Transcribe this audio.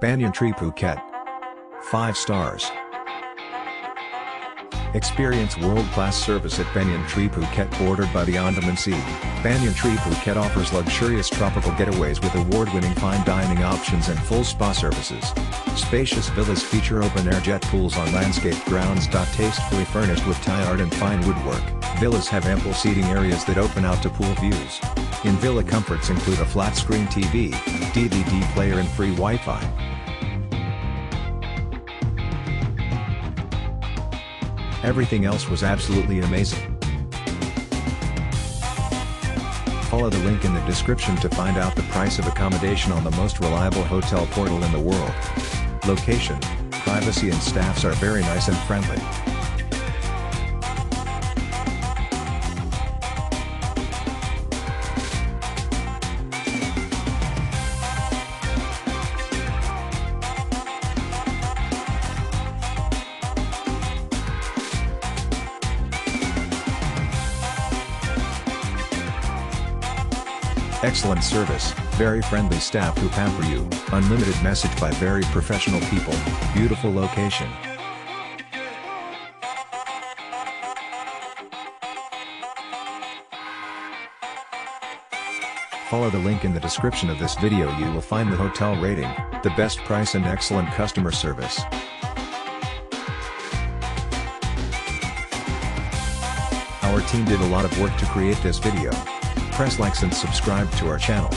Banyan Tree Phuket. 5 stars. Experience world-class service at Banyan Tree Phuket, bordered by the Andaman Sea. Banyan Tree Phuket offers luxurious tropical getaways with award-winning fine dining options and full spa services. Spacious villas feature open-air jet pools on landscaped grounds. Tastefully furnished with Thai art and fine woodwork, villas have ample seating areas that open out to pool views. In-villa comforts include a flat-screen TV, DVD player and free Wi-Fi. Everything else was absolutely amazing. Follow the link in the description to find out the price of accommodation on the most reliable hotel portal in the world. Location, privacy and staffs are very nice and friendly. Excellent service, very friendly staff who pamper you, unlimited message by very professional people, beautiful location. Follow the link in the description of this video. You will find the hotel rating, the best price and excellent customer service. Our team did a lot of work to create this video. Press likes and subscribe to our channel.